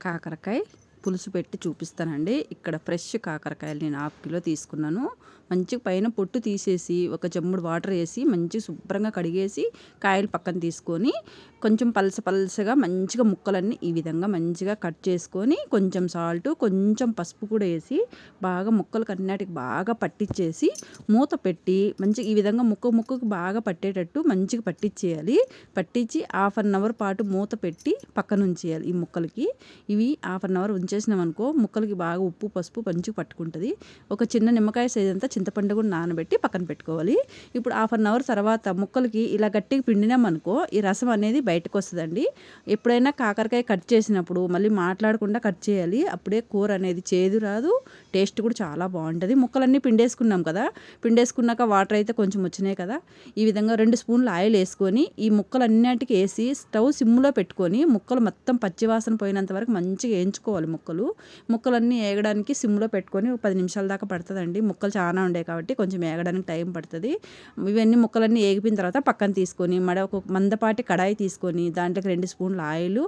కాకరకాయ పులుసు పెట్టి చూపిస్తానండి. ఇక్కడ ఫ్రెష్ కాకరకాయలు నేను 1/2 కిలో తీసుకున్నాను. మంచిగా పైన పొట్టు తీసేసి ఒక చెంబుడు వాటర్ వేసి మంచిగా శుభ్రంగా కడిగేసి కాయలు పక్కన తీసుకొని కొంచెం పలసగా మంచిగా ముక్కలన్నీ ఈ విధంగా మంచిగా కట్ చేసుకొని కొంచెం సాల్ట్ కొంచెం పసుపు కూడా వేసి బాగా ముక్కలకు అన్నిటికి బాగా పట్టించేసి మూత పెట్టి మంచిగా ఈ విధంగా ముక్కకు బాగా పట్టేటట్టు మంచిగా పట్టించేయాలి. పట్టించి 1/2 అవర్ పాటు మూత పెట్టి పక్కన ఉంచేయాలి. ఈ ముక్కలకి ఇవి 1/2 అవర్ ఉంచేసినాం అనుకో ముక్కలకి బాగా ఉప్పు పసుపు మంచిగా పట్టుకుంటుంది. ఒక చిన్న నిమ్మకాయ సైజ్ అంతా చింతపండు కూడా నానబెట్టి పక్కన పెట్టుకోవాలి. ఇప్పుడు 1/2 అవర్ తర్వాత ముక్కలకి ఇలా గట్టిగా పిండినామనుకో ఈ రసం అనేది బయటకు వస్తుందండి. ఎప్పుడైనా కాకరకాయ కట్ చేసినప్పుడు మళ్ళీ మాట్లాడకుండా కట్ చేయాలి. అప్పుడే కూర అనేది చేదు రాదు, టేస్ట్ కూడా చాలా బాగుంటుంది. ముక్కలన్నీ పిండేసుకున్నాం కదా, పిండేసుకున్నాక వాటర్ అయితే కొంచెం వచ్చినాయి కదా, ఈ విధంగా 2 స్పూన్లు ఆయిల్ వేసుకొని ఈ ముక్కలన్నిటికీ వేసి స్టవ్ సిమ్లో పెట్టుకొని ముక్కలు మొత్తం పచ్చివాసన పోయినంత వరకు మంచిగా వేయించుకోవాలి. ముక్కలన్నీ వేగడానికి సిమ్లో పెట్టుకొని 10 నిమిషాల దాకా పడుతుందండి. ముక్కలు చాలా ఉండే కాబట్టి కొంచెం వేగడానికి టైం పడుతుంది. ఇవన్నీ ముక్కలన్నీ వేగిపోయిన తర్వాత పక్కన తీసుకొని ఒక మందపాటి కడాయి తీసుకొని దాంట్లోకి 2 స్పూన్ల ఆయిల్,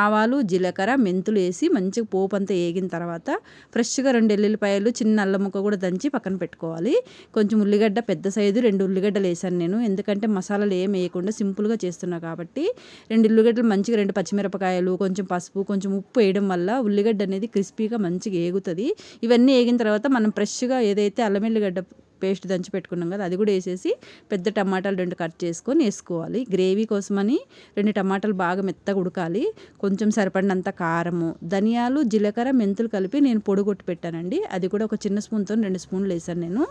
ఆవాలు, జీలకర్ర, మెంతులు వేసి మంచిగా పోపు అంతా వేగిన తర్వాత ఫ్రెష్గా 2 ఎల్లుల్లిపాయలు చిన్న అల్లం ముక్క కూడా దంచి పక్కన పెట్టుకోవాలి. కొంచెం ఉల్లిగడ్డ పెద్ద సైజు 2 ఉల్లిగడ్డలు వేసాను నేను, ఎందుకంటే మసాలాలు ఏం వేయకుండా సింపుల్గా చేస్తున్నా కాబట్టి. 2 ఉల్లిగడ్డలు మంచిగా 2 పచ్చిమిరపకాయలు కొంచెం పసుపు కొంచెం ఉప్పు వేయడం వల్ల ఉల్లిగడ్డ అనేది క్రిస్పీగా మంచిగా వేగుతుంది. ఇవన్నీ వేగిన తర్వాత మనం ఫ్రెష్గా ఏదైతే అల్లం ఎల్లిగడ్డ పేస్ట్ దంచి పెట్టుకున్నాం కదా అది కూడా వేసేసి పెద్ద టమాటాలు 2 కట్ చేసుకొని వేసుకోవాలి. గ్రేవీ కోసమని 2 టమాటాలు బాగా మెత్తగా ఉడకాలి. కొంచెం సరిపడినంత కారము, ధనియాలు, జీలకర్ర, మెంతులు కలిపి నేను పొడిగొట్టి పెట్టానండి. అది కూడా ఒక చిన్న స్పూన్తో 2 స్పూన్లు వేసాను నేను.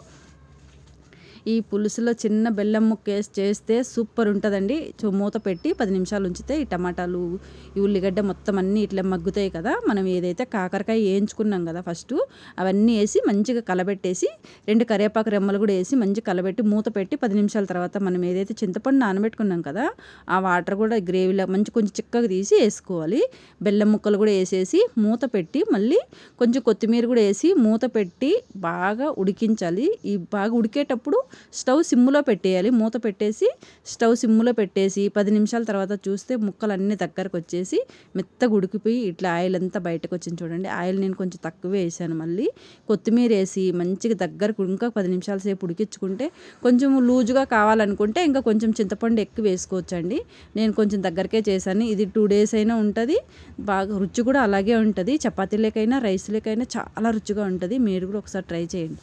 ఈ పులుసులో చిన్న బెల్లం ముక్క వేసి చేస్తే సూపర్ ఉంటుందండి. మూత పెట్టి 10 నిమిషాలు ఉంచితే ఈ టమాటాలు ఈ ఉల్లిగడ్డ మొత్తం అన్నీ ఇట్లా మగ్గుతాయి కదా. మనం ఏదైతే కాకరకాయ వేయించుకున్నాం కదా ఫస్ట్ అవన్నీ వేసి మంచిగా కలబెట్టేసి 2 కరివేపాకు రెమ్మలు కూడా వేసి మంచిగా కలబెట్టి మూత పెట్టి 10 నిమిషాల తర్వాత మనం ఏదైతే చింతపండు నానబెట్టుకున్నాం కదా ఆ వాటర్ కూడా గ్రేవీలో మంచి కొంచెం చిక్కగా తీసి వేసుకోవాలి. బెల్లం ముక్కలు కూడా వేసేసి మూత పెట్టి మళ్ళీ కొంచెం కొత్తిమీర కూడా వేసి మూత పెట్టి బాగా ఉడికించాలి. ఈ బాగా ఉడికేటప్పుడు స్టవ్ సిమ్లో పెట్టేయాలి. మూత పెట్టేసి స్టవ్ సిమ్లో పెట్టేసి 10 నిమిషాల తర్వాత చూస్తే ముక్కలు అన్నీ దగ్గరకు వచ్చేసి మెత్తగా ఉడికిపోయి ఇట్లా ఆయిల్ అంతా బయటకు వచ్చింది చూడండి. ఆయిల్ నేను కొంచెం తక్కువ వేసాను. మళ్ళీ కొత్తిమీర వేసి మంచిగా దగ్గరకు ఇంకా 10 నిమిషాల సేపు ఉడికించుకుంటే కొంచెం లూజుగా కావాలనుకుంటే ఇంకా కొంచెం చింతపండు ఎక్కువ వేసుకోవచ్చండి. నేను కొంచెం దగ్గరకే చేశాను. ఇది 2 డేస్ అయినా ఉంటుంది. బాగా రుచి కూడా అలాగే ఉంటుంది. చపాతీలకైనా రైస్లకైనా చాలా రుచిగా ఉంటుంది. మీరు కూడా ఒకసారి ట్రై చేయండి.